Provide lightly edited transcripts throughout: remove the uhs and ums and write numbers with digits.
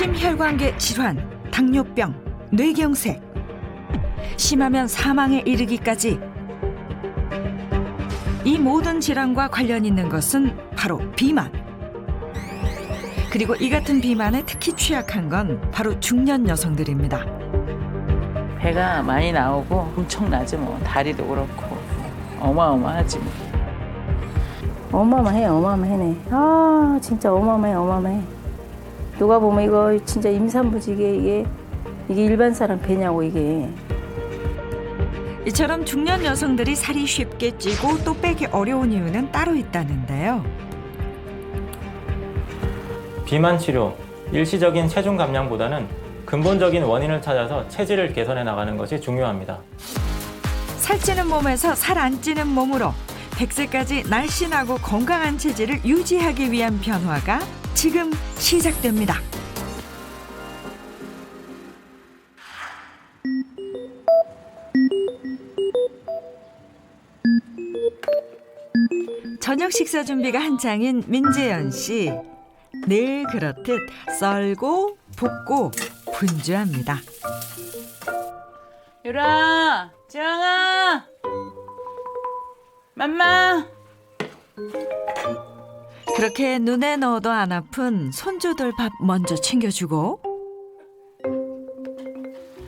심혈관계 질환, 당뇨병, 뇌경색, 심하면 사망에 이르기까지 이 모든 질환과 관련 있는 것은 바로 비만. 그리고 이 같은 비만에 특히 취약한 건 바로 중년 여성들입니다. 배가 많이 나오고 엄청나지 뭐. 다리도 그렇고 어마어마하지 뭐. 어마어마해네. 아 진짜 어마어마해. 누가 보면 이거 진짜 임산부지 이게 일반 사람 배냐고 이게. 이처럼 중년 여성들이 살이 쉽게 찌고 또 빼기 어려운 이유는 따로 있다는데요. 비만 치료, 일시적인 체중 감량보다는 근본적인 원인을 찾아서 체질을 개선해 나가는 것이 중요합니다. 살찌는 몸에서 살 안 찌는 몸으로 100세까지 날씬하고 건강한 체질을 유지하기 위한 변화가 지금 시작됩니다. 저녁 식사 준비가 한창인 민재연 씨. 늘 그렇듯 썰고 볶고 분주합니다. 유라, 지영아, 맘마. 그렇게 눈에 넣어도 안 아픈 손주들 밥 먼저 챙겨주고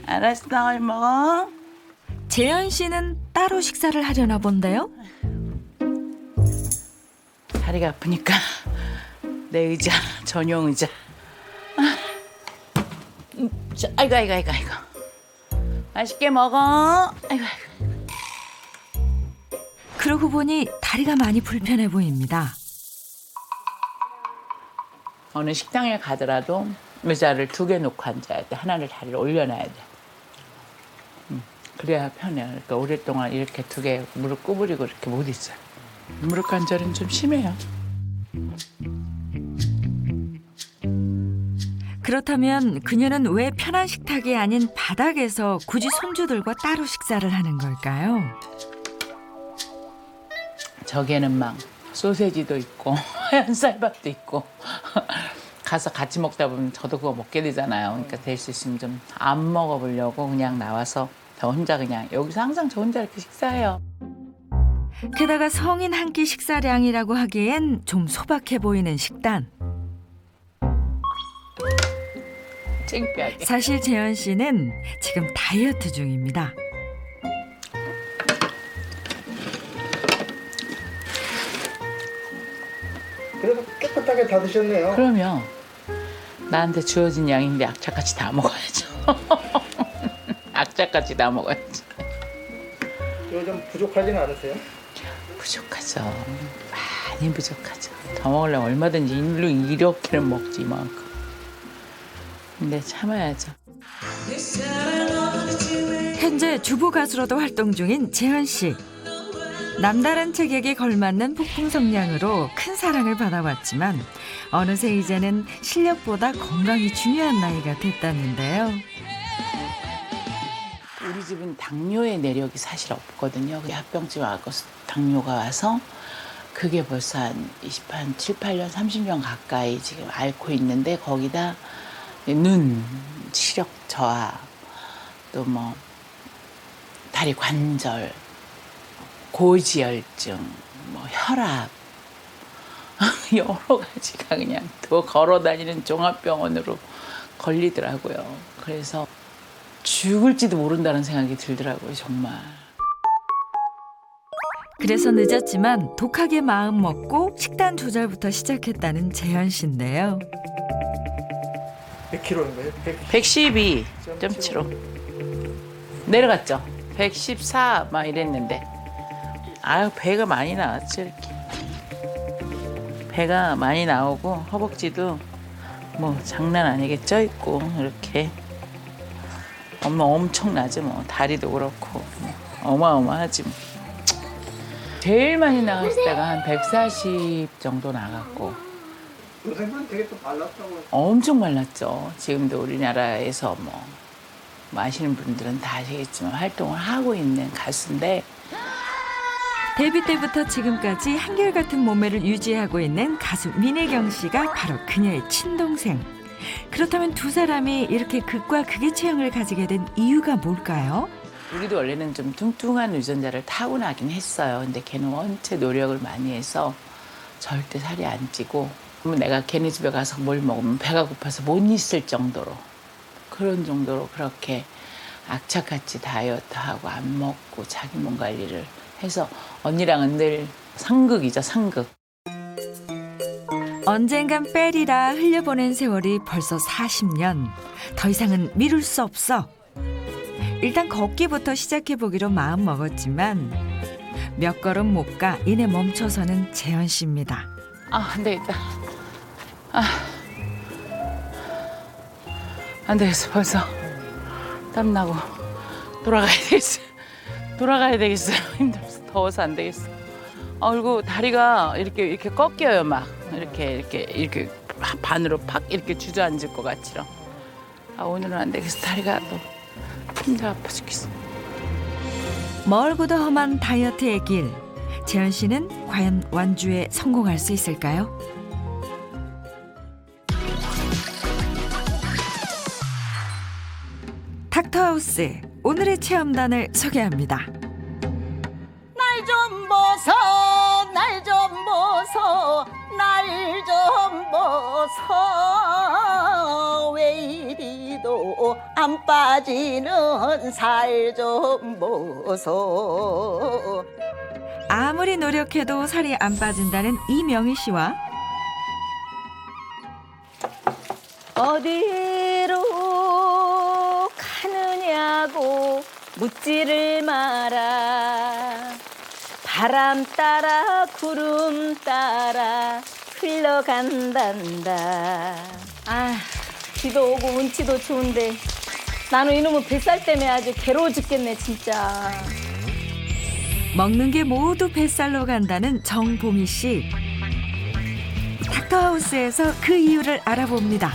알았어, 뭘 먹어? 재현 씨는 따로 식사를 하려나 본데요. 다리가 아프니까 내 의자, 전용 의자. 아이고. 맛있게 먹어. 아이고. 그러고 보니 다리가 많이 불편해 보입니다. 어느 식당에 가더라도 의자를 2개 놓고 앉아야 돼. 하나를 다리를 올려놔야 돼. 그래야 편해. 그러니까 오랫동안 이렇게 2개 무릎 구부리고 이렇게 못 있어요. 무릎 관절은 좀 심해요. 그렇다면 그녀는 왜 편한 식탁이 아닌 바닥에서 굳이 손주들과 따로 식사를 하는 걸까요? 저기에는 막 소세지도 있고 하얀 쌀밥도 있고 가서 같이 먹다 보면 저도 그거 먹게 되잖아요. 그러니까 될 수 있으면 좀 안 먹어보려고 그냥 나와서 저 혼자 그냥 여기서 항상 저 혼자 이렇게 식사해요. 게다가 성인 한 끼 식사량이라고 하기엔 좀 소박해 보이는 식단. 창피하게. 사실 재현 씨는 지금 다이어트 중입니다. 그래도 깨끗하게 다 드셨네요. 그러면 나한테 주어진 양인데 악착같이 다 먹어야죠. 악착같이 다 먹어야지. 이거 좀 부족하지는 않으세요? 부족하죠. 많이 부족하죠. 더 먹으려면 얼마든지 일로 이렇게는 먹지 이만큼. 근데 참아야죠. 현재 주부 가수로도 활동 중인 재현 씨. 남다른 체격에 걸맞는 폭풍 성량으로 큰 사랑을 받아왔지만 어느새 이제는 실력보다 건강이 중요한 나이가 됐다는데요. 우리 집은 당뇨의 내력이 사실 없거든요. 합병증 와서 당뇨가 와서 그게 벌써 한 7, 8년, 30년 가까이 지금 앓고 있는데 거기다 눈, 시력 저하, 또 뭐 다리 관절, 고지혈증, 뭐 혈압 여러 가지가 그냥 또 걸어다니는 종합병원으로 걸리더라고요. 그래서 죽을지도 모른다는 생각이 들더라고요, 정말. 그래서 늦었지만 독하게 마음 먹고 식단 조절부터 시작했다는 재현 씨인데요. 100kg인 거예요? 112.75 내려갔죠. 114 막 이랬는데 아유 배가 많이 나왔죠. 이렇게 배가 많이 나오고 허벅지도 뭐 장난 아니겠죠 있고 이렇게 엄청나지 뭐. 다리도 그렇고 어마어마하지 뭐. 제일 많이 나갔을 때가 한 140 정도 나갔고 요새는 되게 또 말랐다고. 엄청 말랐죠. 지금도 우리나라에서 뭐 아시는 분들은 다 아시겠지만 활동을 하고 있는 가수인데 데뷔 때부터 지금까지 한결같은 몸매를 유지하고 있는 가수 민혜경 씨가 바로 그녀의 친동생. 그렇다면 두 사람이 이렇게 극과 극의 체형을 가지게 된 이유가 뭘까요? 우리도 원래는 좀 뚱뚱한 유전자를 타고나긴 했어요. 근데 걔는 원체 노력을 많이 해서 절대 살이 안 찌고, 그러면 내가 걔네 집에 가서 뭘 먹으면 배가 고파서 못 있을 정도로, 그런 정도로 그렇게 악착같이 다이어트하고 안 먹고 자기 몸 관리를 해서 언니랑은 늘 상극이죠, 상극. 언젠간 빼리라 흘려보낸 세월이 벌써 40년. 더 이상은 미룰 수 없어. 일단 걷기부터 시작해보기로 마음먹었지만 몇 걸음 못 가 이내 멈춰서는 재현 씨입니다. 안 되겠다. 안 되겠어, 벌써. 땀나고. 돌아가야 되겠어요. 힘들어서, 더워서 안 되겠어. 그리고 다리가 이렇게 꺾여요, 막. 이렇게 반으로 팍 이렇게 주저앉을 것 같지럼. 오늘은 안 되겠어. 다리가 또 힘들어 아파 죽겠어. 멀고도 험한 다이어트의 길. 재현 씨는 과연 완주에 성공할 수 있을까요? 닥터하우스 오늘의 체험단을 소개합니다. 날 좀 보소, 날 좀 보소, 날 좀 보소. 왜 이리도 안 빠지는 살 좀 보소. 아무리 노력해도 살이 안 빠진다는 이명희 씨와 어디로 가느냐고 묻지를 마라. 바람 따라 구름 따라 흘러간단다. 비도 오고 운치도 좋은데 나는 이놈의 뱃살 때문에 아주 괴로워 죽겠네 진짜. 먹는 게 모두 뱃살로 간다는 정보미 씨. 닥터하우스에서 그 이유를 알아봅니다.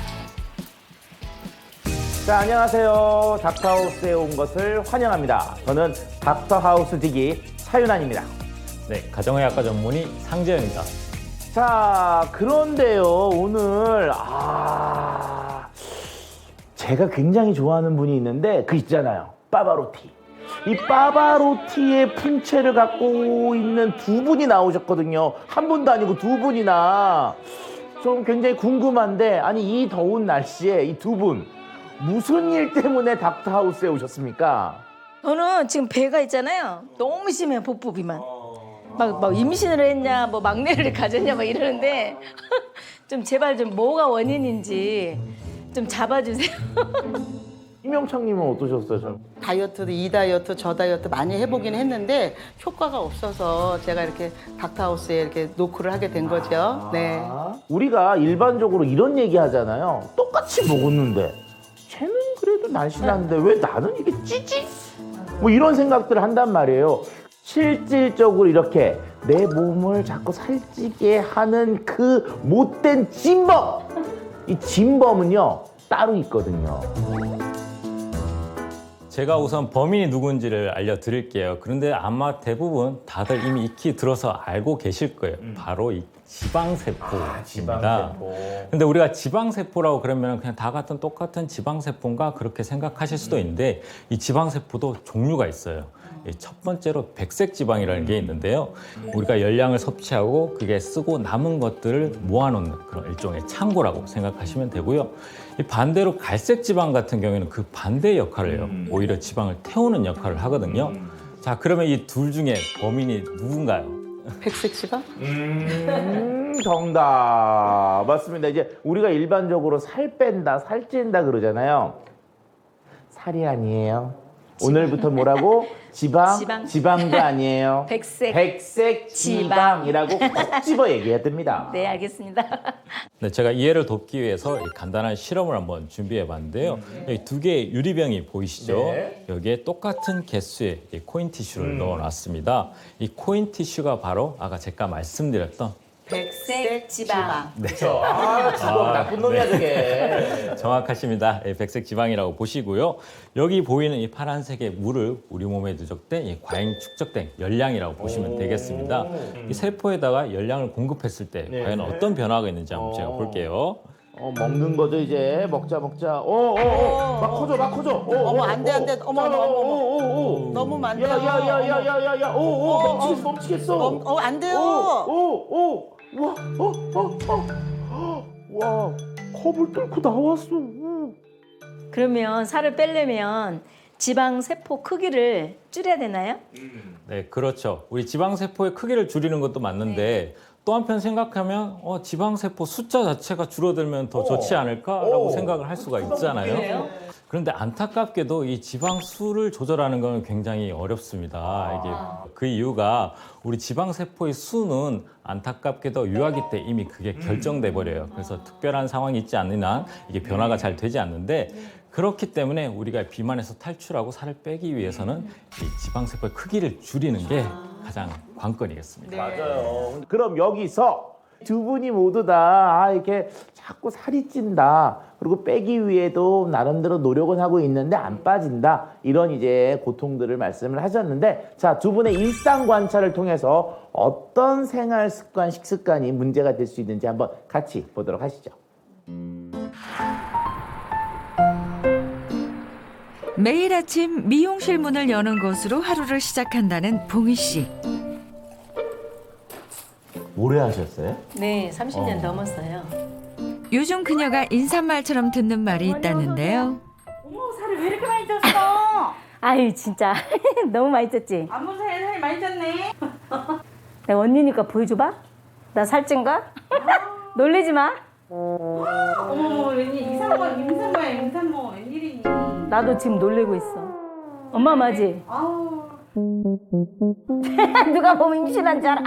자, 안녕하세요. 닥터하우스에 온 것을 환영합니다. 저는 닥터하우스 디기 차윤환입니다. 네, 가정의학과 전문의 상재현입니다. 자, 그런데요, 오늘 제가 굉장히 좋아하는 분이 있는데 그 있잖아요, 파바로티. 이 파바로티의 풍채를 갖고 있는 두 분이 나오셨거든요. 한 분도 아니고 두 분이나. 좀 굉장히 궁금한데, 아니 이 더운 날씨에 이 두 분 무슨 일 때문에 닥터하우스에 오셨습니까? 저는 지금 배가 있잖아요. 너무 심해요, 복부비만. 막 임신을 했냐, 뭐 막내를 가졌냐, 막 이러는데 좀 제발 좀 뭐가 원인인지 좀 잡아주세요. 이명창님은 어떠셨어요? 좀? 다이어트도 이 다이어트 저 다이어트 많이 해보긴 했는데 효과가 없어서 제가 이렇게 닥터하우스에 이렇게 노크를 하게 된 거죠. 네. 우리가 일반적으로 이런 얘기 하잖아요. 똑같이 먹었는데 쟤는 그래도 날씬한데 왜 나는 이게 찌지? 뭐 이런 생각들을 한단 말이에요. 실질적으로 이렇게 내 몸을 자꾸 살찌게 하는 그 못된 진범! 이 진범은요 따로 있거든요. 제가 우선 범인이 누군지를 알려드릴게요. 그런데 아마 대부분 다들 이미 익히 들어서 알고 계실 거예요. 바로 이 지방세포입니다. 근데 우리가 지방세포라고 그러면 그냥 다 같은 똑같은 지방세포인가 그렇게 생각하실 수도 있는데 이 지방세포도 종류가 있어요. 첫 번째로 백색 지방이라는 게 있는데요. 우리가 열량을 섭취하고 그게 쓰고 남은 것들을 모아놓는 그런 일종의 창고라고 생각하시면 되고요. 이 반대로 갈색 지방 같은 경우에는 그 반대의 역할을 해요. 오히려 지방을 태우는 역할을 하거든요. 자, 그러면 이 둘 중에 범인이 누군가요? 백색 지방? 정답 맞습니다. 이제 우리가 일반적으로 살 뺀다, 살찐다 그러잖아요. 살이 아니에요. 오늘부터 뭐라고? 지방도 아니에요. 백색 지방이라고 꼭 집어 얘기해야 됩니다. 네, 알겠습니다. 네, 제가 이해를 돕기 위해서 이 간단한 실험을 한번 준비해 봤는데요. 여기 두 개의 유리병이 보이시죠? 네. 여기에 똑같은 개수의 이 코인 티슈를 넣어 놨습니다. 이 코인 티슈가 바로 아까 제가 말씀드렸던 백색 지방. 그렇죠. 지방 나쁜 놈이야 저게. 정확하십니다. 백색 지방이라고 보시고요. 여기 보이는 이 파란색의 물을 우리 몸에 누적된 이 과잉 축적된 열량이라고 보시면 되겠습니다. 이 세포에다가 열량을 공급했을 때 과연 어떤 변화가 있는지 한번 제가 볼게요. 먹는 거죠 이제. 먹자. 막 커져. 어머, 안 돼. 어머. 너무 많다. 야야야야야야야. 멈추겠어. 안 돼요. 와, 컵을 뚫고 나왔어. 그러면 살을 빼려면 지방 세포 크기를 줄여야 되나요? 네, 그렇죠. 우리 지방세포의 크기를 줄이는 것도 맞는데 또 한편 생각하면 지방세포 숫자 자체가 줄어들면 더 좋지 않을까라고 생각을 할 수가 있잖아요. 그런데 안타깝게도 이 지방 수를 조절하는 건 굉장히 어렵습니다. 이게 그 이유가 우리 지방세포의 수는 안타깝게도 유아기 때 이미 그게 결정돼 버려요. 그래서 특별한 상황이 있지 않는 한 이게 변화가 잘 되지 않는데 그렇기 때문에 우리가 비만에서 탈출하고 살을 빼기 위해서는 이 지방세포의 크기를 줄이는 게 가장 관건이겠습니다. 맞아요. 그럼 여기서 두 분이 모두 다 이렇게 자꾸 살이 찐다. 그리고 빼기 위해도 나름대로 노력은 하고 있는데 안 빠진다. 이런 이제 고통들을 말씀을 하셨는데 자, 두 분의 일상 관찰을 통해서 어떤 생활 습관, 식습관이 문제가 될 수 있는지 한번 같이 보도록 하시죠. 매일 아침 미용실 문을 여는 것으로 하루를 시작한다는 봉희 씨. 오래 하셨어요? 네, 30년 넘었어요. 요즘 그녀가 인사말처럼 듣는 말이 있다는데요. 어머, 살이 왜 이렇게 많이 쪘어? 아유, 진짜 너무 많이 쪘지? 아무 살이 많이 쪘네. 내가 언니니까 보여줘봐. 나 살찐 거? 놀리지 마. 어머, 웬일 임산모야. 웬일이니? 나도 지금 놀래고 있어. 엄마 맞지? 아우, 누가 보면 임신한 줄 알아.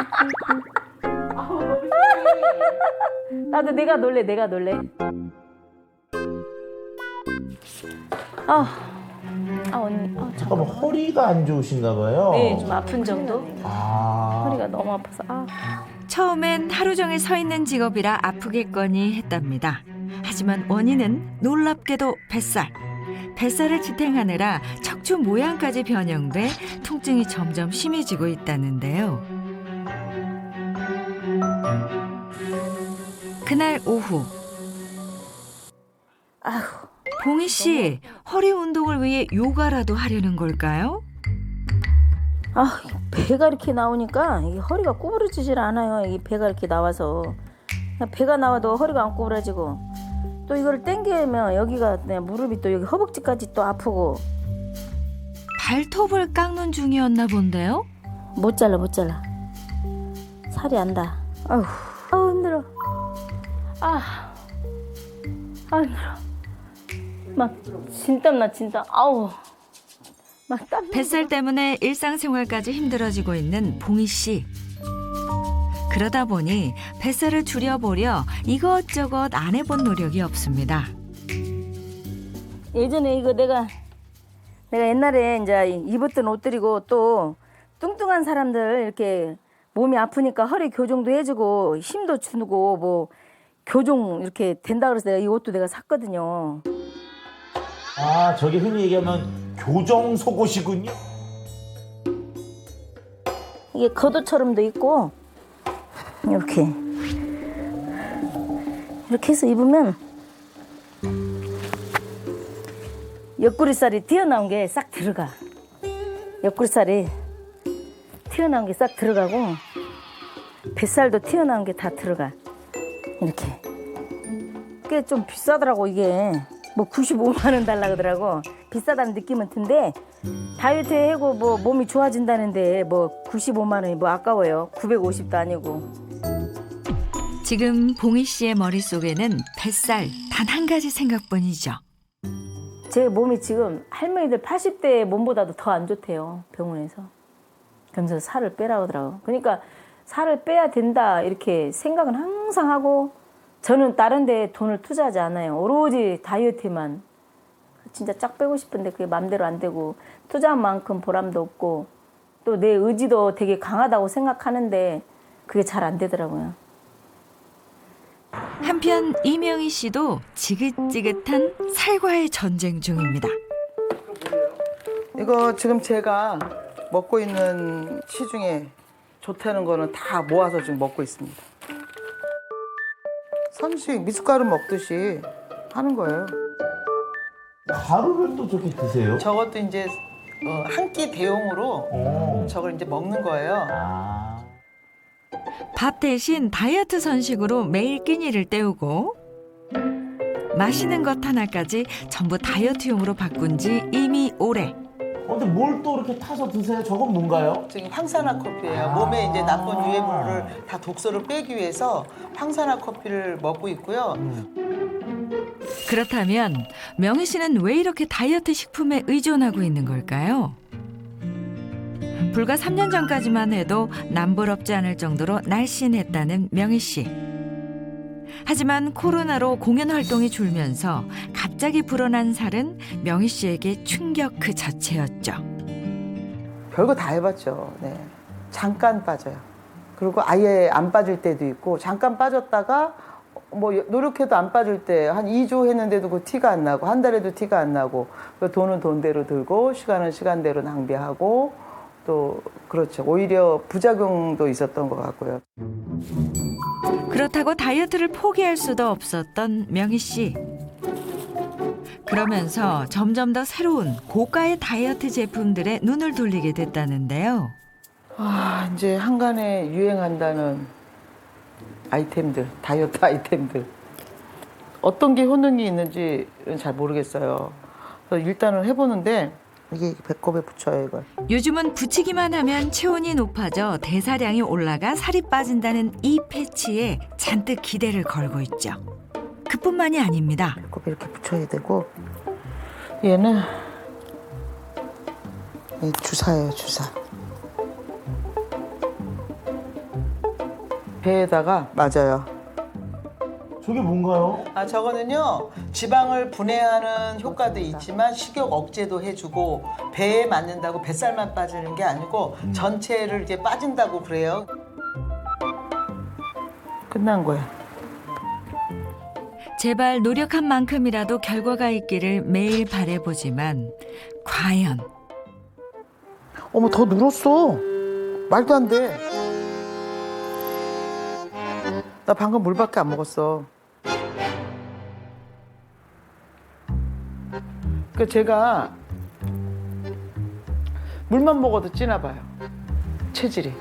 아우, 너무 심해. 나도 내가 놀래. 언니. 잠깐만, 허리가 안 좋으신가 봐요. 네, 좀 아픈 정도? 아. 허리가 너무 아파서. 처음엔 하루 종일 서 있는 직업이라 아프겠거니 했답니다. 하지만 원인은 놀랍게도 뱃살. 뱃살을 지탱하느라 척추 모양까지 변형돼 통증이 점점 심해지고 있다는데요. 그날 오후. 봉희 씨, 허리 운동을 위해 요가라도 하려는 걸까요? 배가 이렇게 나오니까 이게 허리가 구부러지질 않아요. 이 배가 이렇게 나와서. 배가 나와도 허리가 안 구부러지고 또 이걸 당기면 여기가 무릎이 또 여기 허벅지까지 또 아프고. 발톱을 깎는 중이었나 본데요? 못 잘라. 살이 안다. 아우 힘들어. 힘들어. 막 진땀 나 진짜. 막 땀. 뱃살 때문에 일상생활까지 힘들어지고 있는 봉희 씨. 그러다 보니 뱃살을 줄여보려 이것저것 안 해본 노력이 없습니다. 예전에 이거 내가 옛날에 이제 입었던 옷들이고 또 뚱뚱한 사람들 이렇게 몸이 아프니까 허리 교정도 해주고 힘도 주고 뭐 교정 이렇게 된다 그래서 내가 이 옷도 내가 샀거든요. 아, 저게 흔히 얘기하면 교정 속옷이군요. 이게 겉옷처럼도 있고 이렇게 해서 입으면 옆구리살이 튀어나온 게 싹 들어가. 옆구리살이 튀어나온 게 싹 들어가고 뱃살도 튀어나온 게 다 들어가. 이렇게. 꽤 좀 비싸더라고 이게. 뭐 95만 원 달라 그러더라고. 비싸다는 느낌은 든데 다이어트 하고 뭐 몸이 좋아진다는데 뭐 95만 원이 뭐 아까워요. 950도 아니고. 지금 봉희 씨의 머릿속에는 뱃살 단 한 가지 생각뿐이죠. 제 몸이 지금 할머니들 80대 몸보다도 더 안 좋대요. 병원에서. 그러면서 살을 빼라고 하더라고. 그러니까 살을 빼야 된다 이렇게 생각은 항상 하고 저는 다른 데 돈을 투자하지 않아요. 오로지 다이어트만. 진짜 쫙 빼고 싶은데 그게 맘대로 안 되고 투자한 만큼 보람도 없고 또 내 의지도 되게 강하다고 생각하는데 그게 잘 안 되더라고요. 한편 이명희 씨도 지긋지긋한 살과의 전쟁 중입니다. 이거 지금 제가 먹고 있는 치 중에 좋다는 거는 다 모아서 지금 먹고 있습니다. 선식 미숫가루 먹듯이 하는 거예요. 가루를 또 저렇게 드세요? 저것도 이제 한 끼 대용으로 저걸 이제 먹는 거예요. 아. 밥 대신 다이어트 선식으로 매일 끼니를 때우고 마시는 것 하나까지 전부 다이어트용으로 바꾼 지 이미 오래. 근데 뭘 또 이렇게 타서 드세요? 저건 뭔가요? 지금 황산화 커피예요. 몸에 이제 나쁜 유해물을 다 독소를 빼기 위해서 황산화 커피를 먹고 있고요. 그렇다면 명희 씨는 왜 이렇게 다이어트 식품에 의존하고 있는 걸까요? 불과 3년 전까지만 해도 남부럽지 않을 정도로 날씬했다는 명희 씨. 하지만 코로나로 공연 활동이 줄면서 갑자기 불어난 살은 명희 씨에게 충격 그 자체였죠. 별거 다 해봤죠. 네. 잠깐 빠져요. 그리고 아예 안 빠질 때도 있고 잠깐 빠졌다가 뭐 노력해도 안 빠질 때 한 2주 했는데도 그 티가 안 나고 한 달에도 티가 안 나고 돈은 돈대로 들고 시간은 시간대로 낭비하고 또 그렇죠. 오히려 부작용도 있었던 것 같고요. 그렇다고 다이어트를 포기할 수도 없었던 명희 씨. 그러면서 점점 더 새로운 고가의 다이어트 제품들에 눈을 돌리게 됐다는데요. 아, 이제 한간에 유행한다는 아이템들, 다이어트 아이템들. 어떤 게 효능이 있는지는 잘 모르겠어요. 그래서 일단은 해보는데 이게 배꼽에 붙여요, 이걸. 요즘은 붙이기만 하면 체온이 높아져 대사량이 올라가 살이 빠진다는 이 패치에 잔뜩 기대를 걸고 있죠. 그뿐만이 아닙니다. 배꼽에 이렇게 붙여야 되고 얘는 주사예요, 주사. 배에다가 맞아요. 저게 뭔가요? 아, 저거는요 지방을 분해하는 효과도 있지만 식욕 억제도 해주고 배에 맞는다고 뱃살만 빠지는 게 아니고 전체를 이렇게 빠진다고 그래요. 끝난 거야. 제발 노력한 만큼이라도 결과가 있기를 매일 바라보지만 과연 어머, 더 늘었어. 말도 안 돼. 나 방금 물밖에 안 먹었어. 그 제가 물만 먹어도 찌나 봐요. 체질이.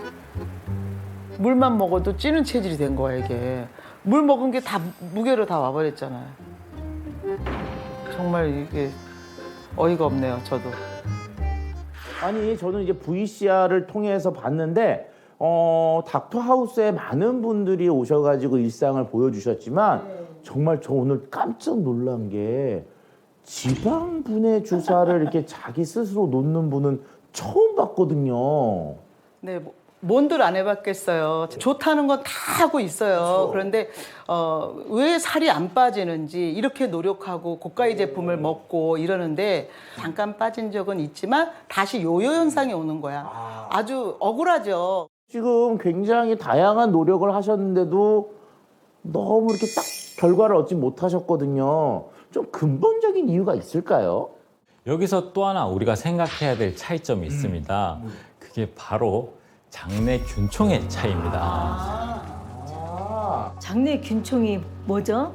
물만 먹어도 찌는 체질이 된 거야, 이게. 물 먹은 게 다 무게로 다 와버렸잖아요. 정말 이게 어이가 없네요, 저도. 아니 저는 이제 VCR을 통해서 봤는데 닥터하우스에 많은 분들이 오셔가지고 일상을 보여주셨지만 정말 저 오늘 깜짝 놀란 게 지방 분해 주사를 이렇게 자기 스스로 놓는 분은 처음 봤거든요. 네, 뭔들 안 해봤겠어요. 좋다는 건 다 하고 있어요. 그런데 왜 살이 안 빠지는지 이렇게 노력하고 고가의 제품을 먹고 이러는데 잠깐 빠진 적은 있지만 다시 요요 현상이 오는 거야. 아주 억울하죠. 지금 굉장히 다양한 노력을 하셨는데도 너무 이렇게 딱 결과를 얻지 못하셨거든요. 좀 근본적인 이유가 있을까요? 여기서 또 하나 우리가 생각해야 될 차이점이 있습니다. 그게 바로 장내 균총의 차이입니다. 장내 균총이 뭐죠?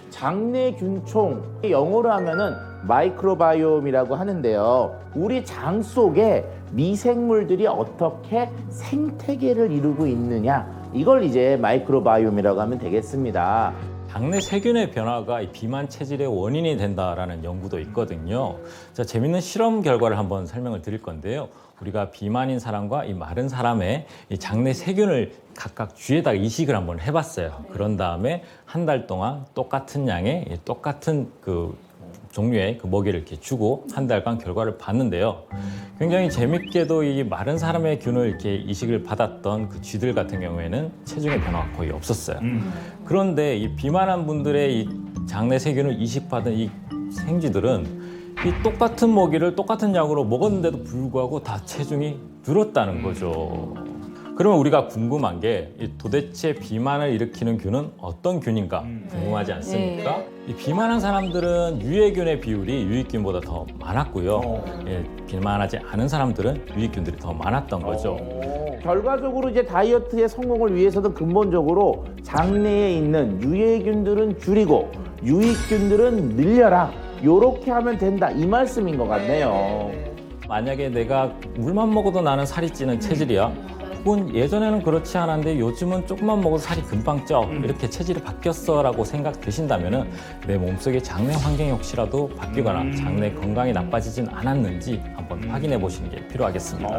장내 균총, 영어로 하면은 마이크로바이옴이라고 하는데요. 우리 장 속에 미생물들이 어떻게 생태계를 이루고 있느냐, 이걸 이제 마이크로바이옴이라고 하면 되겠습니다. 장내 세균의 변화가 이 비만 체질의 원인이 된다라는 연구도 있거든요. 자, 재밌는 실험 결과를 한번 설명을 드릴 건데요. 우리가 비만인 사람과 이 마른 사람의 이 장내 세균을 각각 쥐에다가 이식을 한번 해봤어요. 그런 다음에 한 달 동안 똑같은 양의 똑같은 그 종류의 그 먹이를 이렇게 주고 한 달간 결과를 봤는데요. 굉장히 재밌게도 이 마른 사람의 균을 이렇게 이식을 받았던 그 쥐들 같은 경우에는 체중의 변화가 거의 없었어요. 그런데 이 비만한 분들의 이 장내 세균을 이식받은 이 생쥐들은 이 똑같은 먹이를 똑같은 양으로 먹었는데도 불구하고 다 체중이 늘었다는 거죠. 그러면 우리가 궁금한 게 도대체 비만을 일으키는 균은 어떤 균인가 궁금하지 않습니까? 이 비만한 사람들은 유해균의 비율이 유익균보다 더 많았고요. 비만하지 않은 사람들은 유익균들이 더 많았던 거죠. 결과적으로 이제 다이어트의 성공을 위해서는 근본적으로 장내에 있는 유해균들은 줄이고 유익균들은 늘려라. 요렇게 하면 된다. 이 말씀인 것 같네요. 만약에 내가 물만 먹어도 나는 살이 찌는 체질이야. 혹은 예전에는 그렇지 않았는데 요즘은 조금만 먹어도 살이 금방 쪄. 이렇게 체질이 바뀌었어라고 생각되신다면은 내 몸속의 장내 환경이 혹시라도 바뀌거나 장내 건강이 나빠지진 않았는지 한번 확인해 보시는 게 필요하겠습니다.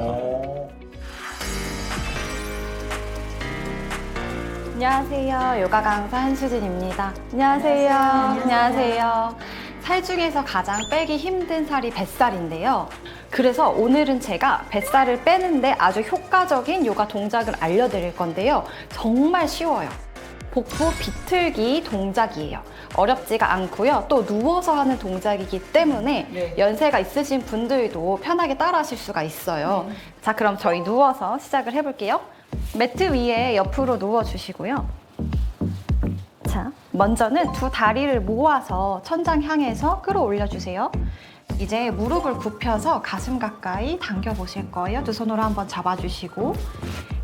안녕하세요. 요가 강사 한수진입니다. 안녕하세요. 안녕하세요. 살 중에서 가장 빼기 힘든 살이 뱃살인데요. 그래서 오늘은 제가 뱃살을 빼는데 아주 효과적인 요가 동작을 알려드릴 건데요. 정말 쉬워요. 복부 비틀기 동작이에요. 어렵지가 않고요. 또 누워서 하는 동작이기 때문에 연세가 있으신 분들도 편하게 따라 하실 수가 있어요. 자, 그럼 저희 누워서 시작을 해볼게요. 매트 위에 옆으로 누워주시고요. 자, 먼저는 두 다리를 모아서 천장 향해서 끌어올려주세요. 이제 무릎을 굽혀서 가슴 가까이 당겨보실 거예요. 두 손으로 한번 잡아주시고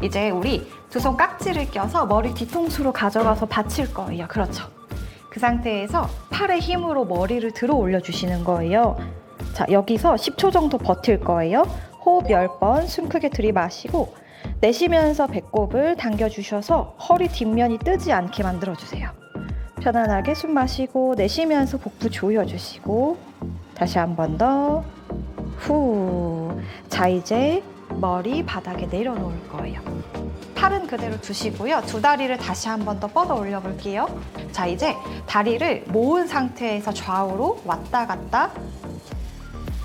이제 우리 두 손 깍지를 껴서 머리 뒤통수로 가져가서 받칠 거예요. 그렇죠. 그 상태에서 팔의 힘으로 머리를 들어 올려주시는 거예요. 자, 여기서 10초 정도 버틸 거예요. 호흡 10번 숨 크게 들이마시고 내쉬면서 배꼽을 당겨주셔서 허리 뒷면이 뜨지 않게 만들어주세요. 편안하게 숨 마시고 내쉬면서 복부 조여주시고 다시 한 번 더. 후. 자, 이제 머리 바닥에 내려놓을 거예요. 팔은 그대로 두시고요. 두 다리를 다시 한 번 더 뻗어 올려 볼게요. 자, 이제 다리를 모은 상태에서 좌우로 왔다 갔다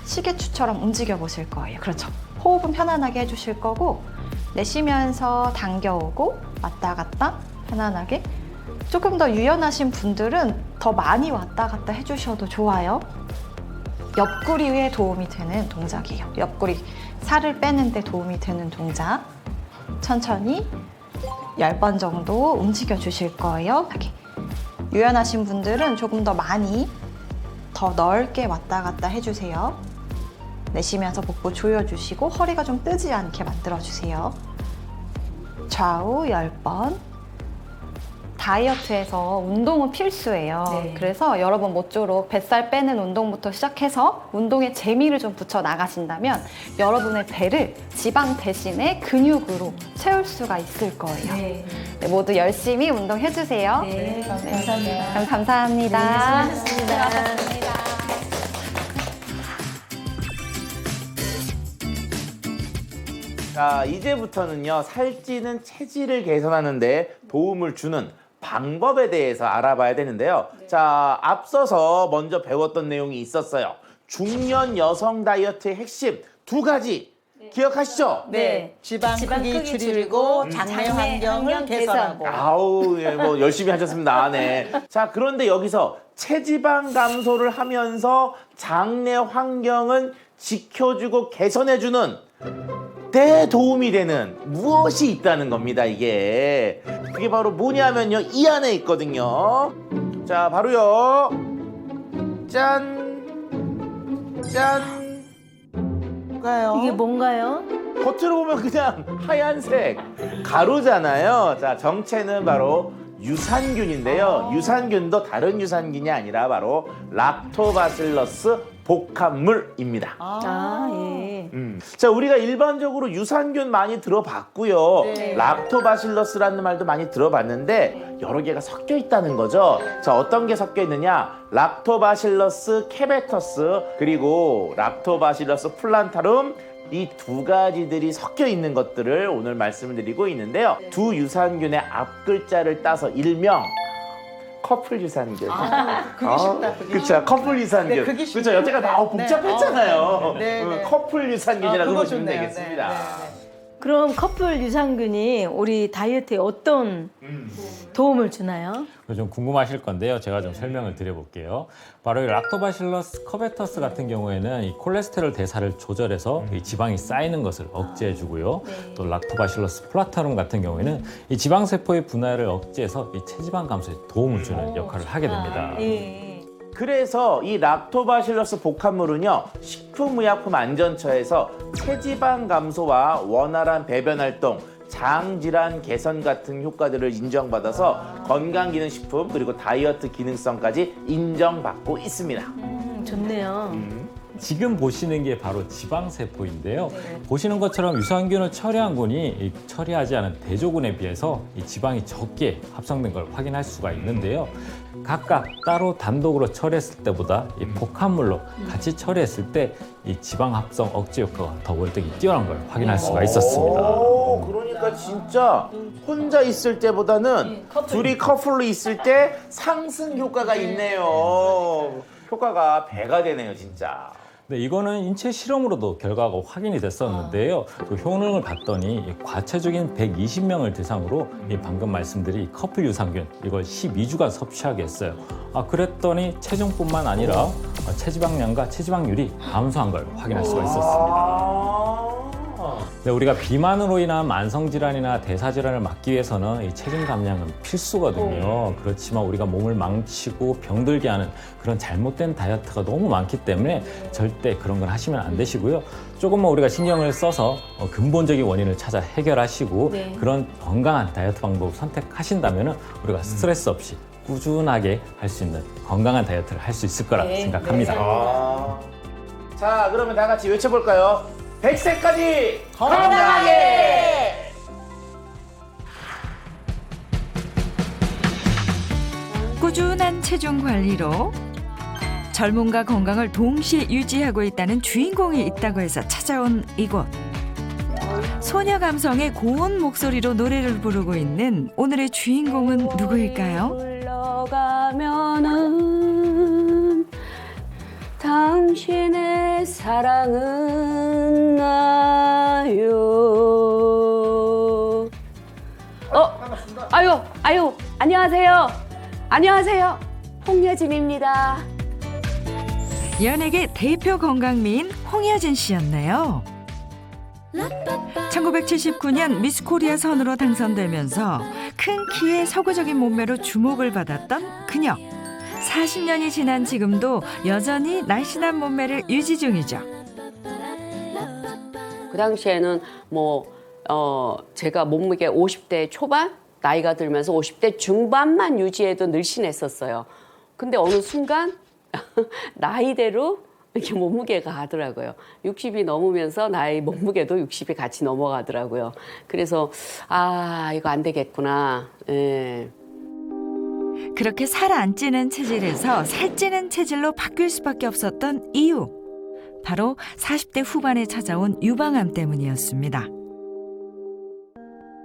시계추처럼 움직여 보실 거예요. 그렇죠. 호흡은 편안하게 해주실 거고 내쉬면서 당겨오고 왔다 갔다 편안하게. 조금 더 유연하신 분들은 더 많이 왔다 갔다 해주셔도 좋아요. 옆구리에 도움이 되는 동작이에요. 옆구리 살을 빼는 데 도움이 되는 동작. 천천히 10번 정도 움직여 주실 거예요. 이렇게. 유연하신 분들은 조금 더 많이 더 넓게 왔다 갔다 해주세요. 내쉬면서 복부 조여주시고 허리가 좀 뜨지 않게 만들어주세요. 좌우 10번. 다이어트에서 운동은 필수예요. 그래서 여러분 모쪼록 뱃살 빼는 운동부터 시작해서 운동에 재미를 좀 붙여 나가신다면 여러분의 배를 지방 대신에 근육으로 채울 수가 있을 거예요. 네, 모두 열심히 운동해주세요. 네, 감사합니다. 감사합니다. 네, 수고하셨습니다. 수고하셨습니다. 자, 이제부터는요, 살찌는 체질을 개선하는데 도움을 주는 방법에 대해서 알아봐야 되는데요. 자, 앞서서 먼저 배웠던 내용이 있었어요. 중년 여성 다이어트의 핵심 2가지 기억하시죠? 네. 지방 크기 줄이고 장내 환경을 개선하고. 아우, 예, 뭐 열심히 하셨습니다. 네. 자, 그런데 여기서 체지방 감소를 하면서 장내 환경은 지켜주고 개선해주는 대도움이 되는 무엇이 있다는 겁니다, 이게. 그게 바로 뭐냐면요, 이 안에 있거든요. 자, 바로요. 짠! 짠! 뭔가요? 이게 뭔가요? 겉으로 보면 그냥 하얀색 가루잖아요. 자, 정체는 바로 유산균인데요. 유산균도 다른 유산균이 아니라 바로 락토바실러스 복합물입니다. 예. 자, 우리가 일반적으로 유산균 많이 들어봤고요. 네. 락토바실러스라는 말도 많이 들어봤는데 여러 개가 섞여 있다는 거죠. 자, 어떤 게 섞여 있느냐? 락토바실러스 캐베터스 그리고 락토바실러스 플란타룸, 이 2가지들이 섞여 있는 것들을 오늘 말씀을 드리고 있는데요. 두 유산균의 앞글자를 따서 일명 커플 유산균. 그게 쉽다. 그게 그쵸, 커플 유산균. 네, 그게 쉽네요. 그쵸, 여태가 다 복잡했잖아요. 네, 네. 커플 유산균이라고 그거 보시면 좋네요. 되겠습니다. 네, 네, 그럼 커플 유산균이 우리 다이어트에 어떤 도움을 주나요? 좀 궁금하실 건데요. 제가 좀 설명을 드려볼게요. 바로 이 락토바실러스 커베터스 같은 경우에는 이 콜레스테롤 대사를 조절해서 이 지방이 쌓이는 것을 억제해주고요. 또 락토바실러스 플라타룸 같은 경우에는 이 지방세포의 분할을 억제해서 이 체지방 감소에 도움을 주는 역할을 하게 됩니다. 예. 그래서 이 락토바실러스 복합물은요, 식품의약품안전처에서 체지방 감소와 원활한 배변 활동, 장 질환 개선 같은 효과들을 인정받아서 건강기능식품 그리고 다이어트 기능성까지 인정받고 있습니다. 좋네요. 지금 보시는 게 바로 지방세포인데요. 보시는 것처럼 유산균을 처리한 군이 이 처리하지 않은 대조군에 비해서 이 지방이 적게 합성된 걸 확인할 수가 있는데요. 각각 따로 단독으로 처리했을 때보다 이 복합물로 같이 처리했을 때 이 지방 합성 억제 효과가 더 월등히 뛰어난 걸 확인할 수가 있었습니다. 오, 그러니까 진짜 혼자 있을 때보다는 둘이 커플로 있을 때 상승 효과가 있네요. 효과가 배가 되네요, 진짜. 네, 이거는 인체 실험으로도 결과가 확인이 됐었는데요. 그 효능을 봤더니 이 과체중인 120명을 대상으로 이 방금 말씀드린 이 커플 유산균 이걸 12주간 섭취하게 했어요. 그랬더니 체중뿐만 아니라 체지방량과 체지방률이 감소한 걸 확인할 수가 있었습니다. 네, 우리가 비만으로 인한 만성질환이나 대사질환을 막기 위해서는 이 체중 감량은 필수거든요. 그렇지만 우리가 몸을 망치고 병들게 하는 그런 잘못된 다이어트가 너무 많기 때문에 절대 그런 걸 하시면 안 되시고요. 조금만 우리가 신경을 써서 근본적인 원인을 찾아 해결하시고 그런 건강한 다이어트 방법을 선택하신다면 우리가 스트레스 없이 꾸준하게 할 수 있는 건강한 다이어트를 할 수 있을 거라 생각합니다. 자, 그러면 다 같이 외쳐볼까요? 100세까지 건강하게! 꾸준한 체중 관리로 젊음과 건강을 동시에 유지하고 있다는 주인공이 있다고 해서 찾아온 이곳. 소녀 감성의 고운 목소리로 노래를 부르고 있는 오늘의 주인공은 누구일까요? 흘러가면은 당신의 사랑은 나요. 아유, 안녕하세요. 홍여진입니다. 연예계 대표 건강미인 홍여진 씨였네요. 1979년 미스 코리아 선으로 당선되면서 큰 키에 서구적인 몸매로 주목을 받았던 그녀. 40년이 지난 지금도 여전히 날씬한 몸매를 유지 중이죠. 그 당시에는 제가 몸무게 50대 초반, 나이가 들면서 50대 중반만 유지해도 늘씬했었어요. 근데 어느 순간 나이대로 이렇게 몸무게가 가더라고요. 60이 넘으면서 나이 몸무게도 60이 같이 넘어가더라고요. 그래서 이거 안 되겠구나. 예. 그렇게 살 안 찌는 체질에서 살찌는 체질로 바뀔 수밖에 없었던 이유. 바로 40대 후반에 찾아온 유방암 때문이었습니다.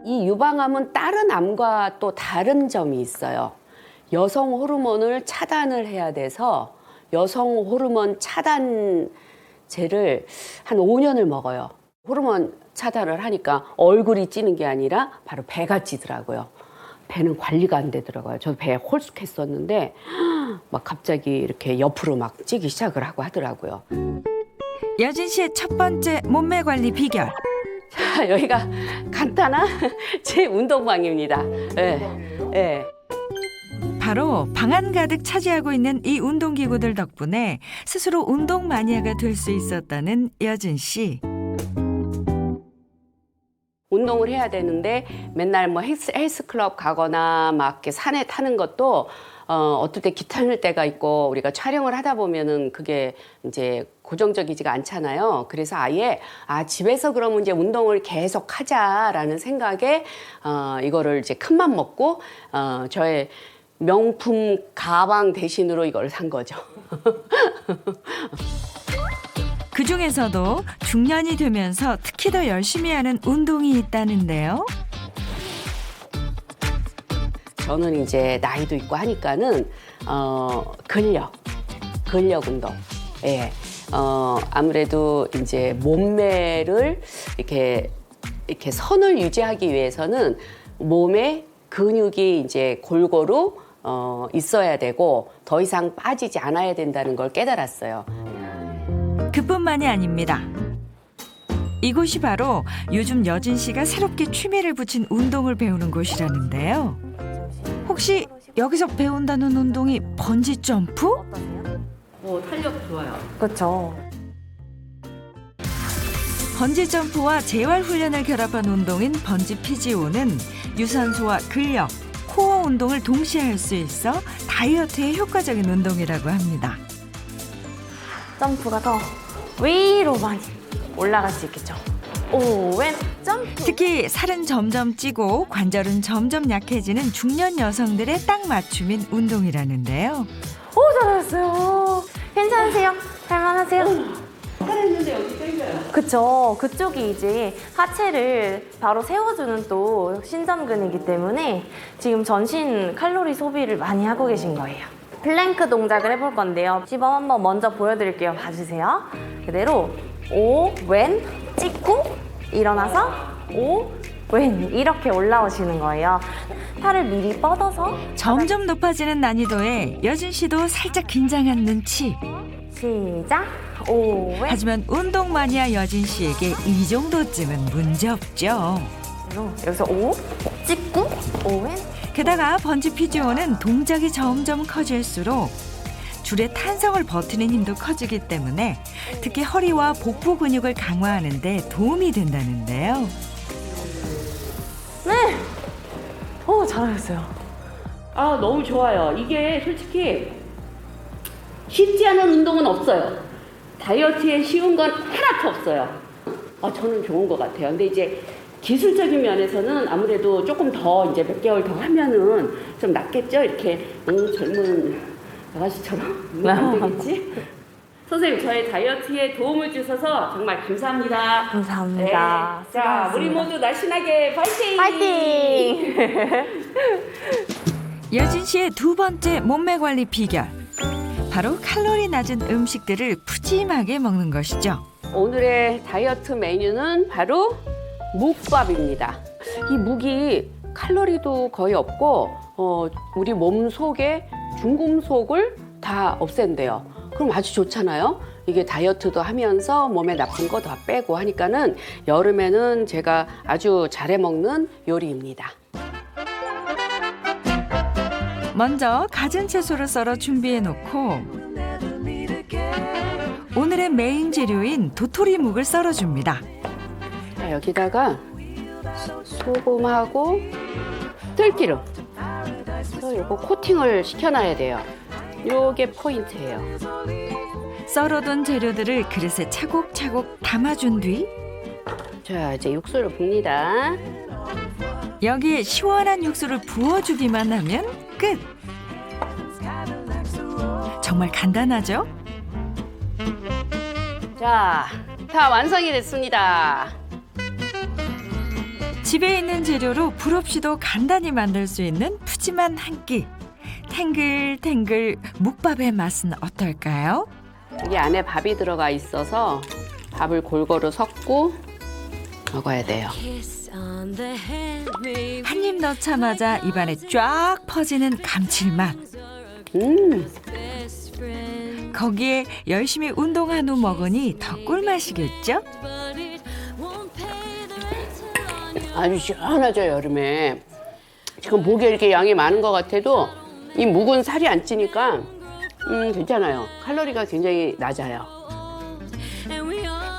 이 유방암은 다른 암과 또 다른 점이 있어요. 여성 호르몬을 차단을 해야 돼서 여성 호르몬 차단제를 한 5년을 먹어요. 호르몬 차단을 하니까 얼굴이 찌는 게 아니라 바로 배가 찌더라고요. 배는 관리가 안 되더라고요. 저도 배에 홀쑥했었는데 막 갑자기 이렇게 옆으로 막 찌기 시작을 하고 하더라고요. 여진 씨의 첫 번째 몸매 관리 비결. 자, 여기가 간단한 제 운동방입니다. 네. 바로 방 안 가득 차지하고 있는 이 운동기구들 덕분에 스스로 운동 마니아가 될 수 있었다는 여진 씨. 운동을 해야 되는데 맨날 헬스클럽 가거나 막 이렇게 산에 타는 것도 어떨 때 귀찮을 때가 있고 우리가 촬영을 하다 보면은 그게 이제 고정적이지가 않잖아요. 그래서 아예 집에서 그러면 이제 운동을 계속 하자라는 생각에 이거를 이제 큰맘 먹고 저의 명품 가방 대신으로 이걸 산 거죠. 그중에서도 중년이 되면서 특히 더 열심히 하는 운동이 있다는데요. 저는 이제 나이도 있고 하니까는 근력 운동. 예. 아무래도 이제 몸매를 이렇게 선을 유지하기 위해서는 몸에 근육이 이제 골고루 있어야 되고 더 이상 빠지지 않아야 된다는 걸 깨달았어요. 그뿐만이 아닙니다. 이곳이 바로 요즘 여진 씨가 새롭게 취미를 붙인 운동을 배우는 곳이라는데요. 혹시 여기서 배운다는 운동이 번지 점프? 탄력 좋아요. 그렇죠. 번지 점프와 재활 훈련을 결합한 운동인 번지 PGO는 유산소와 근력, 코어 운동을 동시에 할 수 있어 다이어트에 효과적인 운동이라고 합니다. 점프가 더 위로 많이 올라갈 수 있겠죠. 오웬 점프. 특히 살은 점점 찌고 관절은 점점 약해지는 중년 여성들의 딱 맞춤인 운동이라는데요. 오, 잘하셨어요. 괜찮으세요? 할만하세요? 살았는데 여기 땡겨요. 그쵸. 그쪽이 이제 하체를 바로 세워주는 또 신전근이기 때문에 지금 전신 칼로리 소비를 많이 하고 계신 거예요. 플랭크 동작을 해볼 건데요. 시범 한번 먼저 보여드릴게요. 봐주세요. 그대로 오, 왼, 찍고 일어나서 오, 왼 이렇게 올라오시는 거예요. 팔을 미리 뻗어서 점점 높아지는 난이도에 여진 씨도 살짝 긴장한 눈치. 시작. 오, 왼. 하지만 운동 마니아 여진 씨에게 이 정도쯤은 문제 없죠. 여기서 오, 찍고 오, 왼. 게다가 번지 PGO는 동작이 점점 커질수록 줄의 탄성을 버티는 힘도 커지기 때문에 특히 허리와 복부 근육을 강화하는 데 도움이 된다는데요. 네. 오, 잘하셨어요. 아, 너무 좋아요. 이게 솔직히 쉽지 않은 운동은 없어요. 다이어트에 쉬운 건 하나도 없어요. 저는 좋은 것 같아요. 근데 이제 기술적인 면에서는 아무래도 조금 더 이제 몇 개월 더 하면은 좀 낫겠죠? 이렇게 너무 젊은 아가씨처럼 안 되겠지? 선생님, 저의 다이어트에 도움을 주셔서 정말 감사합니다. 감사합니다. 네. 자, 우리 모두 날씬하게 파이팅! 파이팅! 여진 씨의 두 번째 몸매 관리 비결. 바로 칼로리 낮은 음식들을 푸짐하게 먹는 것이죠. 오늘의 다이어트 메뉴는 바로 묵밥입니다. 이 묵이 칼로리도 거의 없고 우리 몸 속에 중금속을 다 없앤대요. 그럼 아주 좋잖아요. 이게 다이어트도 하면서 몸에 나쁜 거 다 빼고 하니까는 여름에는 제가 아주 잘해 먹는 요리입니다. 먼저 갖은 채소를 썰어 준비해 놓고 오늘의 메인 재료인 도토리묵을 썰어줍니다. 자, 여기다가 소금하고 들기름. 이거 코팅을 시켜놔야 돼요. 요게 포인트예요. 썰어둔 재료들을 그릇에 차곡차곡 담아준 뒤 자, 이제 육수를 붓니다. 여기에 시원한 육수를 부어주기만 하면 끝! 정말 간단하죠? 자, 다 완성이 됐습니다. 집에 있는 재료로 불 없이도 간단히 만들 수 있는 푸짐한 한 끼. 탱글탱글 묵밥의 맛은 어떨까요? 여기 안에 밥이 들어가 있어서 밥을 골고루 섞고 먹어야 돼요. 한 입 넣자마자 입안에 쫙 퍼지는 감칠맛. 거기에 열심히 운동한 후 먹으니 더 꿀맛이겠죠? 아주 시원하죠, 여름에. 지금 목에 이렇게 양이 많은 것 같아도 이 묵은 살이 안 찌니까 괜찮아요. 칼로리가 굉장히 낮아요.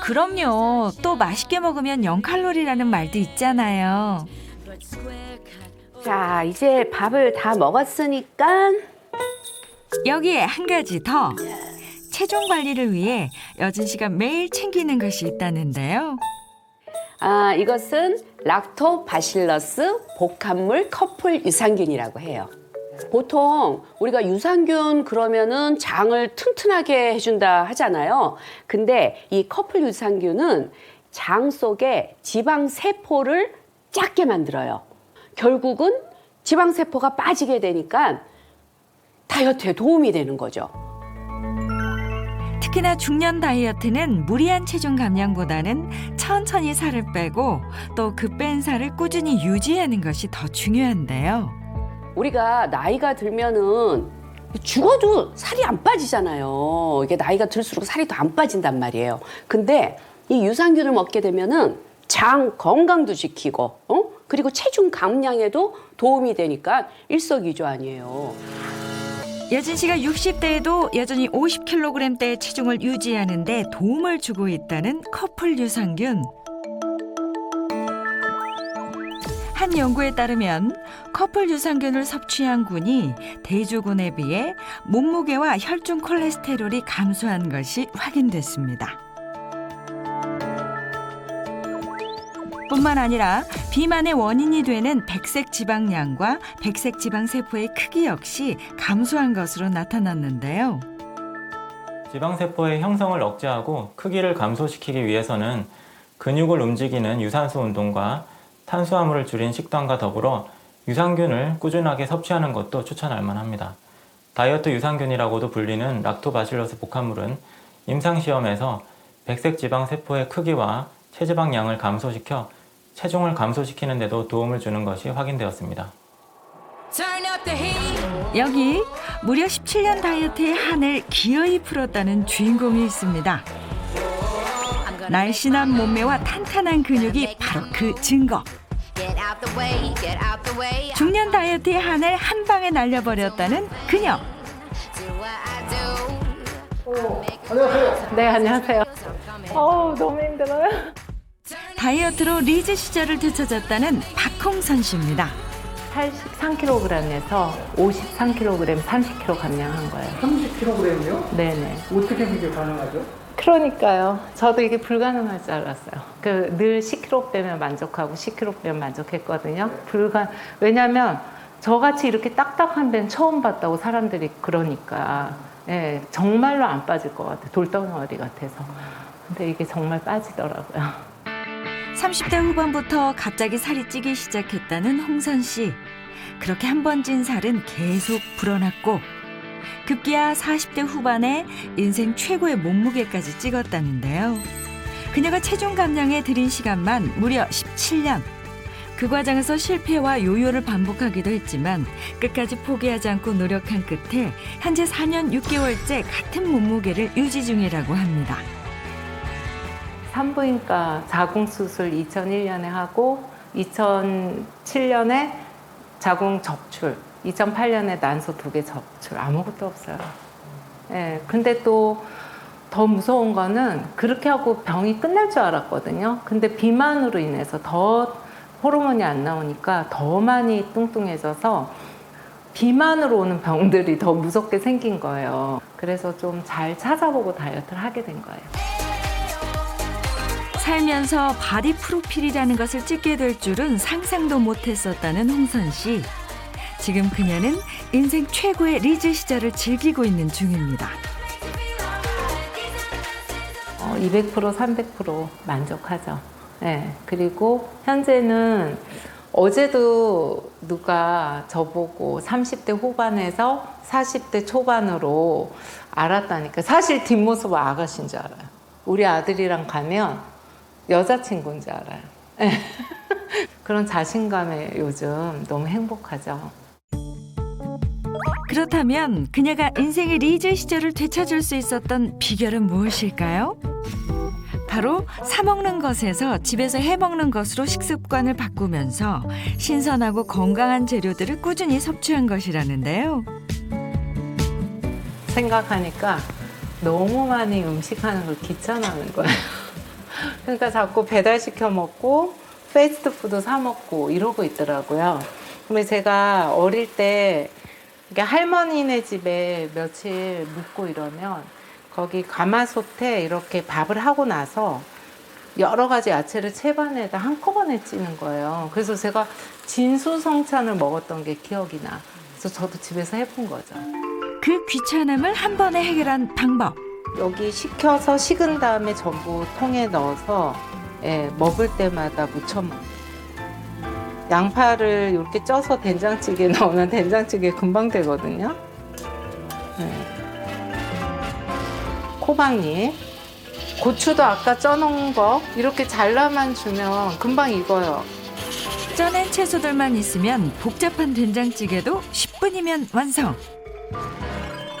그럼요. 또 맛있게 먹으면 0칼로리라는 말도 있잖아요. 자, 이제 밥을 다 먹었으니까 여기에 한 가지 더. 체중 관리를 위해 여진 씨가 매일 챙기는 것이 있다는데요. 이것은 락토바실러스 복합물 커플 유산균이라고 해요. 보통 우리가 유산균 그러면은 장을 튼튼하게 해준다 하잖아요. 근데 이 커플 유산균은 장 속에 지방 세포를 작게 만들어요. 결국은 지방 세포가 빠지게 되니까 다이어트에 도움이 되는 거죠. 특히나 중년 다이어트는 무리한 체중 감량보다는 천천히 살을 빼고 또 그 뺀 살을 꾸준히 유지하는 것이 더 중요한데요. 우리가 나이가 들면은 죽어도 살이 안 빠지잖아요. 이게 나이가 들수록 살이 더 안 빠진단 말이에요. 근데 이 유산균을 먹게 되면은 장 건강도 지키고, 그리고 체중 감량에도 도움이 되니까 일석이조 아니에요. 여진 씨가 60대에도 여전히 50kg대의 체중을 유지하는 데 도움을 주고 있다는 커플 유산균. 한 연구에 따르면 커플 유산균을 섭취한 군이 대조군에 비해 몸무게와 혈중 콜레스테롤이 감소한 것이 확인됐습니다. 뿐만 아니라 비만의 원인이 되는 백색 지방량과 백색 지방 세포의 크기 역시 감소한 것으로 나타났는데요. 지방세포의 형성을 억제하고 크기를 감소시키기 위해서는 근육을 움직이는 유산소 운동과 탄수화물을 줄인 식단과 더불어 유산균을 꾸준하게 섭취하는 것도 추천할 만합니다. 다이어트 유산균이라고도 불리는 락토바실러스 복합물은 임상시험에서 백색 지방세포의 크기와 체지방량을 감소시켜 체중을 감소시키는 데도 도움을 주는 것이 확인되었습니다. 여기 무려 17년 다이어트의 한을 기어이 풀었다는 주인공이 있습니다. 날씬한 몸매와 탄탄한 근육이 바로 그 증거. 중년 다이어트의 한을 한 방에 날려버렸다는 그녀. 안녕하세요. 네, 안녕하세요. 너무 힘들어요. 다이어트로 리즈 시절을 되찾았다는 박홍선 씨입니다. 83kg에서 53kg, 30kg 감량한 거예요. 30kg이요? 네네. 어떻게 그게 가능하죠? 그러니까요. 저도 이게 불가능할 줄 알았어요. 늘 10kg 빼면 만족하고 10kg 빼면 만족했거든요. 왜냐면 저같이 이렇게 딱딱한 데는 처음 봤다고 사람들이 그러니까. 예, 정말로 안 빠질 것 같아요. 돌덩어리 같아서. 근데 이게 정말 빠지더라고요. 30대 후반부터 갑자기 살이 찌기 시작했다는 홍선 씨. 그렇게 한 번 찐 살은 계속 불어났고 급기야 40대 후반에 인생 최고의 몸무게까지 찍었다는데요. 그녀가 체중 감량에 들인 시간만 무려 17년. 그 과정에서 실패와 요요를 반복하기도 했지만 끝까지 포기하지 않고 노력한 끝에 현재 4년 6개월째 같은 몸무게를 유지 중이라고 합니다. 산부인과 자궁수술 2001년에 하고 2007년에 자궁 적출, 2008년에 난소 2개 적출. 아무것도 없어요. 예, 근데 또 더 무서운 거는 그렇게 하고 병이 끝날 줄 알았거든요. 근데 비만으로 인해서 더 호르몬이 안 나오니까 더 많이 뚱뚱해져서 비만으로 오는 병들이 더 무섭게 생긴 거예요. 그래서 좀 잘 찾아보고 다이어트를 하게 된 거예요. 살면서 바디 프로필이라는 것을 찍게 될 줄은 상상도 못했었다는 홍선 씨. 지금 그녀는 인생 최고의 리즈 시절을 즐기고 있는 중입니다. 200%, 300% 만족하죠. 네, 그리고 현재는 어제도 누가 저보고 30대 후반에서 40대 초반으로 알았다니까. 사실 뒷모습 아가씨인 줄 알아요. 우리 아들이랑 가면 여자친구인 줄 알아요. 네. 그런 자신감에 요즘 너무 행복하죠. 그렇다면 그녀가 인생의 리즈 시절을 되찾을 수 있었던 비결은 무엇일까요? 바로 사 먹는 것에서 집에서 해 먹는 것으로 식습관을 바꾸면서 신선하고 건강한 재료들을 꾸준히 섭취한 것이라는데요. 생각하니까 너무 많이 음식하는 걸 귀찮아하는 거예요. 그러니까 자꾸 배달시켜 먹고 패스트푸드 사 먹고 이러고 있더라고요. 근데 제가 어릴 때 할머니네 집에 며칠 묵고 이러면 거기 가마솥에 이렇게 밥을 하고 나서 여러 가지 야채를 채반에다 한꺼번에 찌는 거예요. 그래서 제가 진수성찬을 먹었던 게 기억이 나. 그래서 저도 집에서 해본 거죠. 그 귀찮음을 한 번에 해결한 방법. 여기 식혀서 식은 다음에 전부 통에 넣어서 먹을 때마다 무쳐 먹어요. 양파를 이렇게 쪄서 된장찌개에 넣으면 된장찌개 금방 되거든요. 호박잎, 고추도 아까 쪄놓은 거 이렇게 잘라만 주면 금방 익어요. 쪄낸 채소들만 있으면 복잡한 된장찌개도 10분이면 완성.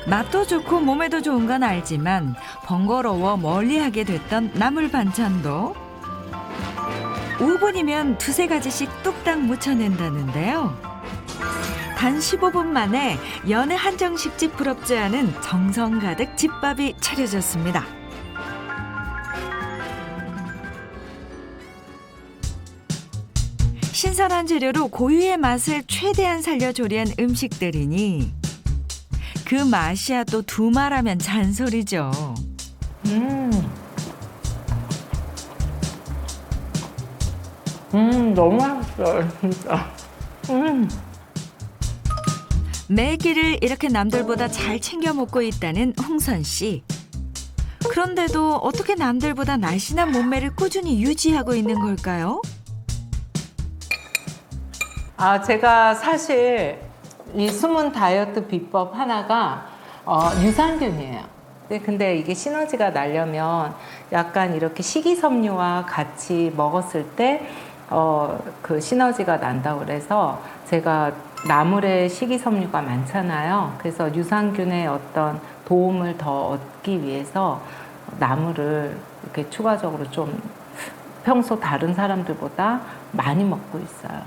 맛도 좋고 몸에도 좋은 건 알지만 번거로워 멀리하게 됐던 나물 반찬도 5분이면 두세 가지씩 뚝딱 무쳐낸다는데요. 단 15분 만에 여느 한정식집 부럽지 않은 정성 가득 집밥이 차려졌습니다. 신선한 재료로 고유의 맛을 최대한 살려 조리한 음식들이니 그 맛이야 또 두말하면 잔소리죠. 너무 맛있어요, 진짜. 매 끼를 이렇게 남들보다 잘 챙겨 먹고 있다는 홍선 씨. 그런데도 어떻게 남들보다 날씬한 몸매를 꾸준히 유지하고 있는 걸까요? 제가 사실 이 숨은 다이어트 비법 하나가 유산균이에요. 근데 이게 시너지가 나려면 약간 이렇게 식이섬유와 같이 먹었을 때 그 시너지가 난다고 그래서 제가 나물에 식이섬유가 많잖아요. 그래서 유산균의 어떤 도움을 더 얻기 위해서 나물을 이렇게 추가적으로 좀 평소 다른 사람들보다 많이 먹고 있어요.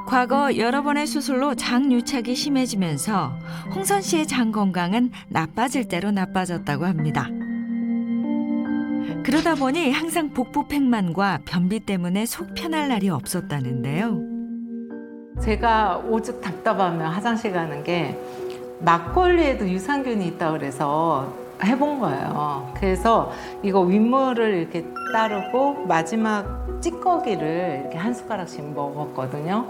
과거 여러 번의 수술로 장 유착이 심해지면서 홍선 씨의 장 건강은 나빠질 대로 나빠졌다고 합니다. 그러다 보니 항상 복부팽만과 변비 때문에 속 편할 날이 없었다는데요. 제가 오죽 답답하면 화장실 가는 게 막걸리에도 유산균이 있다고 그래서 해본 거예요. 그래서 이거 윗물을 이렇게 따르고 마지막 찌꺼기를 이렇게 한 숟가락씩 먹었거든요.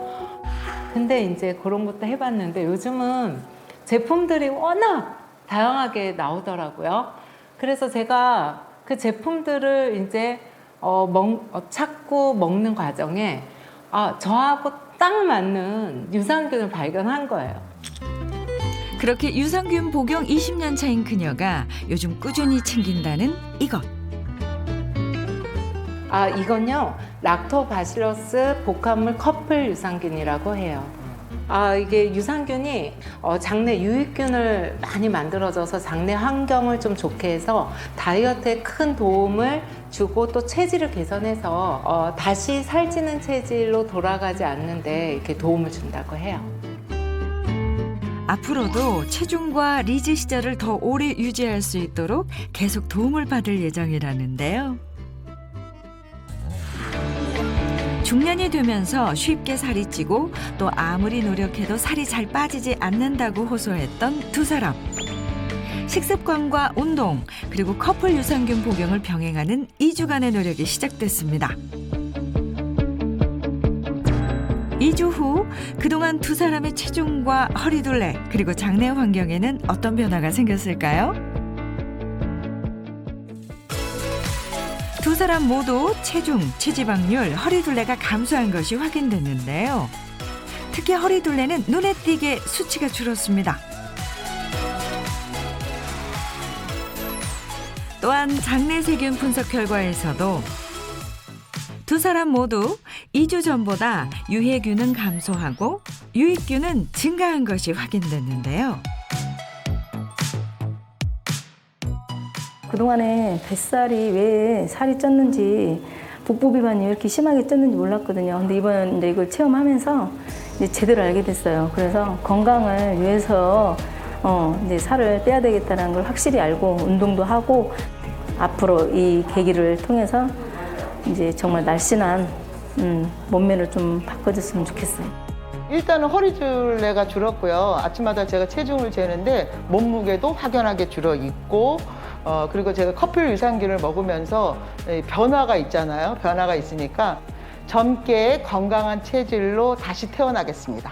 근데 이제 그런 것도 해봤는데 요즘은 제품들이 워낙 다양하게 나오더라고요. 그래서 제가 그 제품들을 이제 찾고 먹는 과정에 저하고 딱 맞는 유산균을 발견한 거예요. 그렇게 유산균 복용 20년 차인 그녀가 요즘 꾸준히 챙긴다는 이것. 이건요. 락토바실러스 복합물 커플 유산균이라고 해요. 이게 유산균이 장내 유익균을 많이 만들어줘서 장내 환경을 좀 좋게 해서 다이어트에 큰 도움을 주고 또 체질을 개선해서 다시 살찌는 체질로 돌아가지 않는데 이렇게 도움을 준다고 해요. 앞으로도 체중과 리즈 시절을 더 오래 유지할 수 있도록 계속 도움을 받을 예정이라는데요. 중년이 되면서 쉽게 살이 찌고 또 아무리 노력해도 살이 잘 빠지지 않는다고 호소했던 두 사람. 식습관과 운동 그리고 커플 유산균 복용을 병행하는 2주간의 노력이 시작됐습니다. 2주 후 그동안 두 사람의 체중과 허리둘레 그리고 장내 환경에는 어떤 변화가 생겼을까요? 두 사람 모두 체중, 체지방률, 허리둘레가 감소한 것이 확인됐는데요. 특히 허리둘레는 눈에 띄게 수치가 줄었습니다. 또한 장내 세균 분석 결과에서도 두 사람 모두 2주 전보다 유해균은 감소하고 유익균은 증가한 것이 확인됐는데요. 그동안에 뱃살이 왜 살이 쪘는지 복부 비만이 왜 이렇게 심하게 쪘는지 몰랐거든요. 근데 이번 이제 이걸 체험하면서 이제 제대로 알게 됐어요. 그래서 건강을 위해서 이제 살을 빼야 되겠다는 걸 확실히 알고 운동도 하고 앞으로 이 계기를 통해서 이제 정말 날씬한 몸매를 좀 바꿔줬으면 좋겠어요. 일단은 허리둘레가 줄었고요. 아침마다 제가 체중을 재는데 몸무게도 확연하게 줄어 있고 그리고 제가 커플 유산균을 먹으면서 변화가 있잖아요. 변화가 있으니까 젊게 건강한 체질로 다시 태어나겠습니다.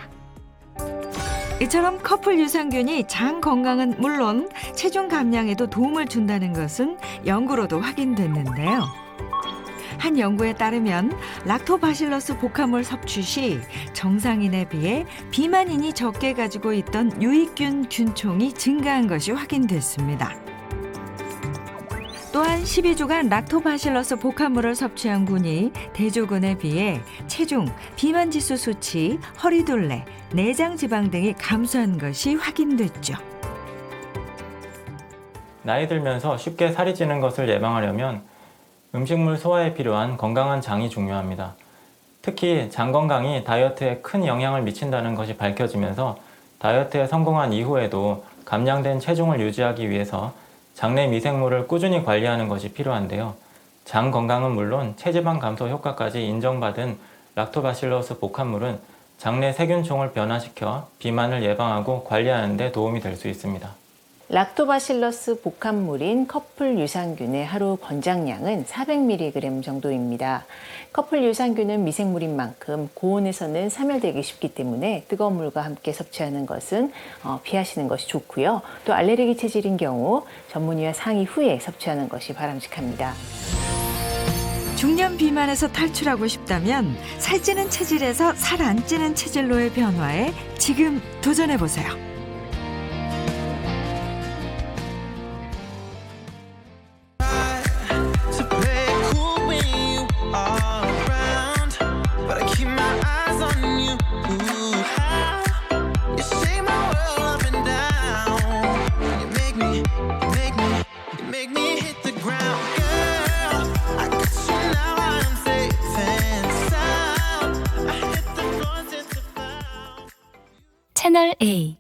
이처럼 커플 유산균이 장 건강은 물론 체중 감량에도 도움을 준다는 것은 연구로도 확인됐는데요. 한 연구에 따르면 락토바실러스 복합물 섭취 시 정상인에 비해 비만인이 적게 가지고 있던 유익균 균총이 증가한 것이 확인됐습니다. 또한 12주간 락토바실러스 복합물을 섭취한 분이 대조군에 비해 체중, 비만지수 수치, 허리둘레, 내장 지방 등이 감소한 것이 확인됐죠. 나이 들면서 쉽게 살이 찌는 것을 예방하려면 음식물 소화에 필요한 건강한 장이 중요합니다. 특히 장 건강이 다이어트에 큰 영향을 미친다는 것이 밝혀지면서 다이어트에 성공한 이후에도 감량된 체중을 유지하기 위해서 장내 미생물을 꾸준히 관리하는 것이 필요한데요. 장 건강은 물론 체지방 감소 효과까지 인정받은 락토바실러스 복합물은 장내 세균총을 변화시켜 비만을 예방하고 관리하는 데 도움이 될 수 있습니다. 락토바실러스 복합물인 커플 유산균의 하루 권장량은 400mg 정도입니다. 커플 유산균은 미생물인 만큼 고온에서는 사멸되기 쉽기 때문에 뜨거운 물과 함께 섭취하는 것은 피하시는 것이 좋고요. 또 알레르기 체질인 경우 전문의와 상의 후에 섭취하는 것이 바람직합니다. 중년 비만에서 탈출하고 싶다면 살찌는 체질에서 살 안 찌는 체질로의 변화에 지금 도전해보세요. 채널 A